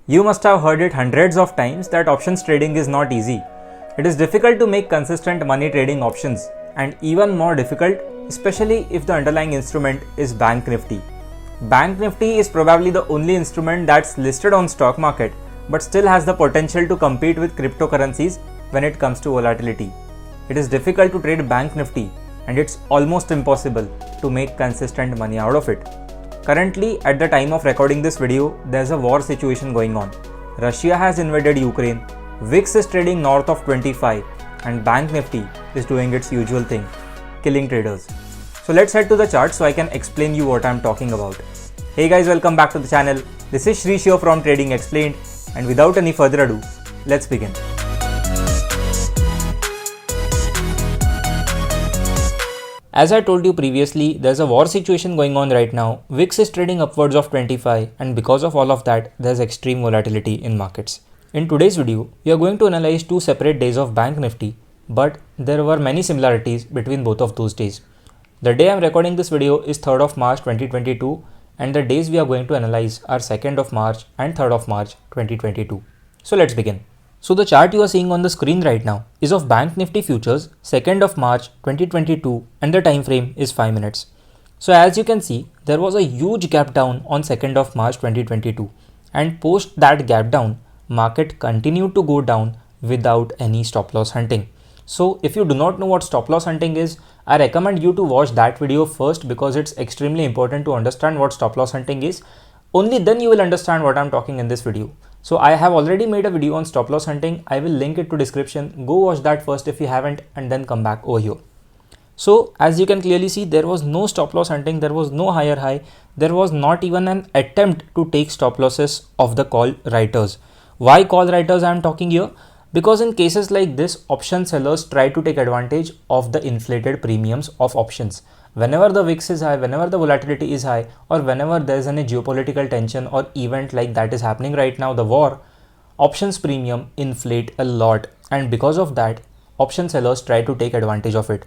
You must have heard it hundreds of times that options trading is not easy. It is difficult to make consistent money trading options, and even more difficult, especially if the underlying instrument is Banknifty. Banknifty is probably the only instrument that's listed on stock market but still has the potential to compete with cryptocurrencies when it comes to volatility. It is difficult to trade Banknifty and it's almost impossible to make consistent money out of it. Currently, at the time of recording this video, there's a war situation going on. Russia has invaded Ukraine, VIX is trading north of 25, and Banknifty is doing its usual thing, killing traders. So let's head to the chart so I can explain you what I'm talking about. Hey guys, welcome back to the channel. This is Shri Shiva from Trading Explained, and without any further ado, let's begin. As I told you previously, there's a war situation going on right now. VIX is trading upwards of 25, and because of all of that, there's extreme volatility in markets. In today's video, we are going to analyze two separate days of Banknifty, but there were many similarities between both of those days. The day I'm recording this video is 3rd of March 2022, and the days we are going to analyze are 2nd of March and 3rd of March 2022. So let's begin. So the chart you are seeing on the screen right now is of Banknifty futures 2nd of March 2022, and the time frame is 5 minutes. So as you can see, there was a huge gap down on 2nd of March 2022, and post that gap down, market continued to go down without any stop loss hunting. So if you do not know what stop loss hunting is, I recommend you to watch that video first because it's extremely important to understand what stop loss hunting is. Only then you will understand what I'm talking in this video. So I have already made a video on stop loss hunting. I will link it to description. Go watch that first if you haven't, and then come back over here. So as you can clearly see, there was no stop loss hunting. There was no higher high. There was not even an attempt to take stop losses of the call writers. Why call writers I am talking here? Because in cases like this, option sellers try to take advantage of the inflated premiums of options. Whenever the VIX is high, whenever the volatility is high, or whenever there's any geopolitical tension or event like that is happening right now, the war, options premium inflate a lot. And because of that, option sellers try to take advantage of it.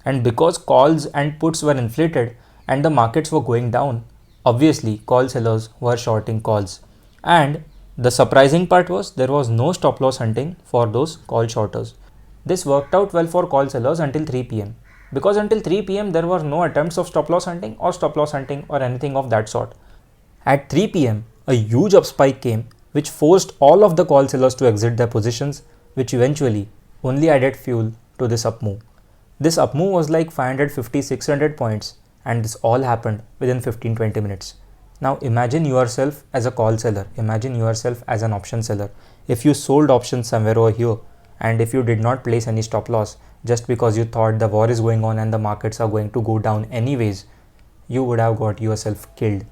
And because calls and puts were inflated and the markets were going down, obviously call sellers were shorting calls. And the surprising part was there was no stop loss hunting for those call shorters. This worked out well for call sellers until 3 p.m. because until 3 p.m. there were no attempts of stop loss hunting or anything of that sort. At 3 p.m. a huge up spike came which forced all of the call sellers to exit their positions, which eventually only added fuel to this up move. This up move was like 550-600 points, and this all happened within 15-20 minutes. Now imagine yourself as a call seller, imagine yourself as an option seller. If you sold options somewhere over here, and if you did not place any stop loss just because you thought the war is going on and the markets are going to go down anyways, you would have got yourself killed.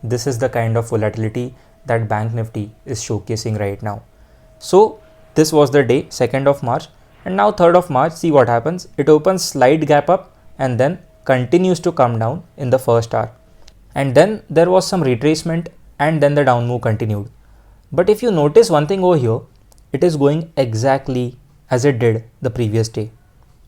This is the kind of volatility that Banknifty is showcasing right now. So this was the day 2nd of March, and now 3rd of March, see what happens. It opens slight gap up and then continues to come down in the first hour. And then there was some retracement, and then the down move continued. But if you notice one thing over here, it is going exactly as it did the previous day.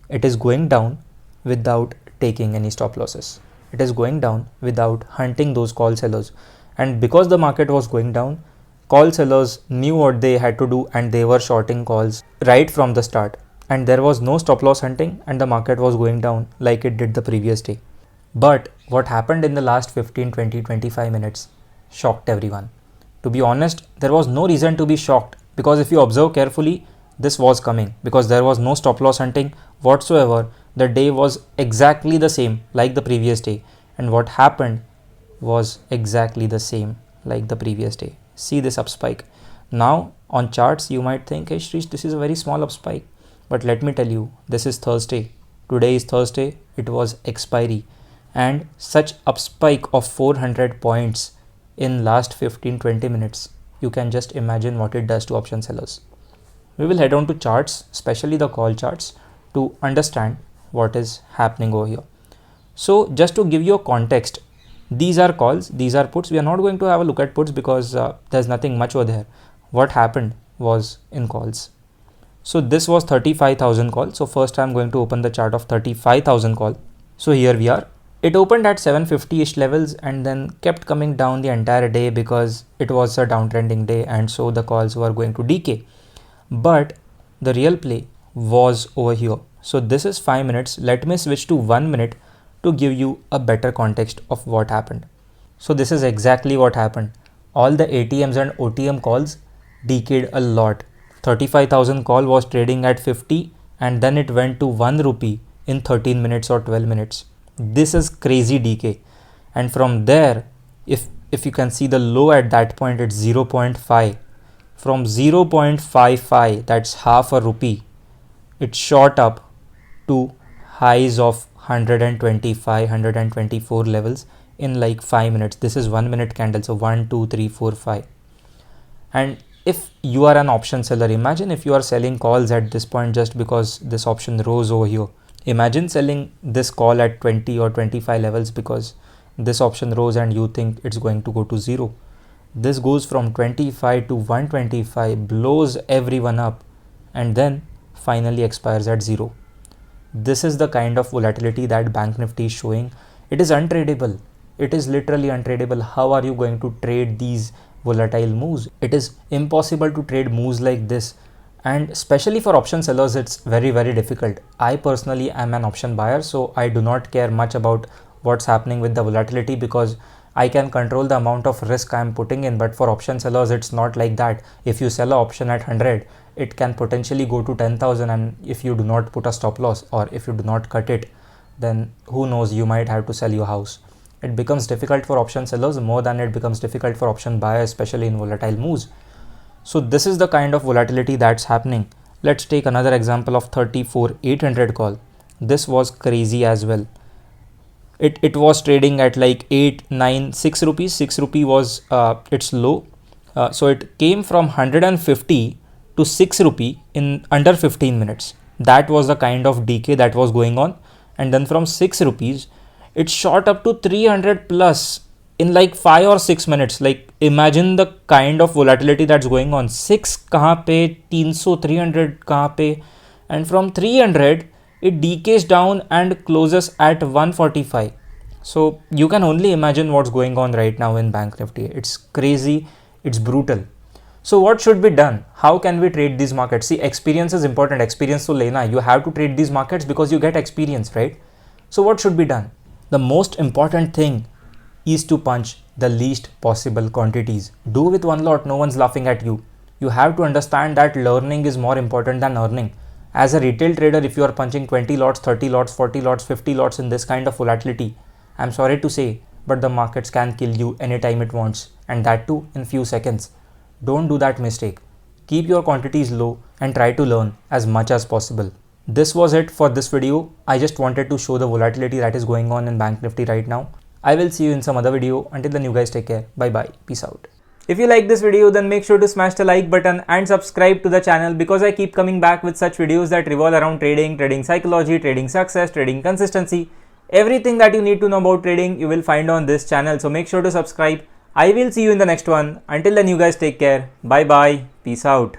It is going down without taking any stop losses. It is going down without hunting those call sellers. And because the market was going down, call sellers knew what they had to do and they were shorting calls right from the start. And there was no stop loss hunting and the market was going down like it did the previous day. But what happened in the last 15, 20, 25 minutes shocked everyone. To be honest, there was no reason to be shocked because if you observe carefully, this was coming because there was no stop loss hunting whatsoever. The day was exactly the same like the previous day, and what happened was exactly the same like the previous day. See this up spike. Now on charts you might think, hey Shrish, this is a very small up spike, but let me tell you, this is Thursday. Today is Thursday. It was expiry. And such up spike of 400 points in last 15-20 minutes, you can just imagine what it does to option sellers. We will head on to charts, especially the call charts, to understand what is happening over here. So just to give you a context, these are calls, these are puts. We are not going to have a look at puts because there's nothing much over there. What happened was in calls. So this was 35,000 calls. So first I'm going to open the chart of 35,000 call. So here we are. It opened at 750-ish levels and then kept coming down the entire day because it was a downtrending day, and so the calls were going to decay. But the real play was over here. So this is 5 minutes. Let me switch to 1 minute to give you a better context of what happened. So this is exactly what happened. All the ATMs and OTM calls decayed a lot. 35,000 call was trading at 50 and then it went to 1 rupee in 13 minutes or 12 minutes. This is crazy decay. And from there, if you can see the low at that point, it's 0.5. From 0.55, that's half a rupee, it shot up to highs of 125, 124 levels in like 5 minutes. This is 1 minute candle. So 1, 2, 3, 4, 5. And if you are an option seller, imagine if you are selling calls at this point just because this option rose over here. Imagine selling this call at 20 or 25 levels because this option rose and you think it's going to go to 0. This goes from 25 to 125, blows everyone up, and then finally expires at 0. This is the kind of volatility that Banknifty is showing. It is untradeable. It is literally untradeable. How are you going to trade these volatile moves? It is impossible to trade moves like this. And especially for option sellers, it's very, very difficult. I personally am an option buyer, so I do not care much about what's happening with the volatility because I can control the amount of risk I'm putting in. But for option sellers, it's not like that. If you sell an option at 100, it can potentially go to 10,000, and if you do not put a stop loss or if you do not cut it, then who knows, you might have to sell your house. It becomes difficult for option sellers more than it becomes difficult for option buyers, especially in volatile moves. So this is the kind of volatility that's happening. Let's take another example of 34,800 call. This was crazy as well. It was trading at like 8, 9, 6 rupees. 6 rupee was its low. So it came from 150 to 6 rupee in under 15 minutes. That was the kind of decay that was going on. And then from 6 rupees, it shot up to 300 plus in like 5 or 6 minutes. Like imagine the kind of volatility that's going on. 6 kahan pe, 300, 300 kahan pe, and from 300 it decays down and closes at 145. So you can only imagine what's going on right now in Banknifty. It's crazy. It's brutal. So what should be done? How can we trade these markets? See, experience is important. Experience to lena. You have to trade these markets because you get experience, right? So what should be done? The most important thing is to punch the least possible quantities. Do with one lot. No one's laughing at you. You have to understand that learning is more important than earning. As a retail trader, if you are punching 20 lots, 30 lots, 40 lots, 50 lots in this kind of volatility, I'm sorry to say, but the markets can kill you anytime it wants, and that too in few seconds. Don't do that mistake. Keep your quantities low and try to learn as much as possible. This was it for this video. I just wanted to show the volatility that is going on in Banknifty right now. I will see you in some other video. Until then, you guys take care. Bye bye. Peace out. If you like this video, then make sure to smash the like button and subscribe to the channel because I keep coming back with such videos that revolve around trading, trading psychology, trading success, trading consistency. Everything that you need to know about trading, you will find on this channel. So make sure to subscribe. I will see you in the next one. Until then, you guys take care. Bye bye. Peace out.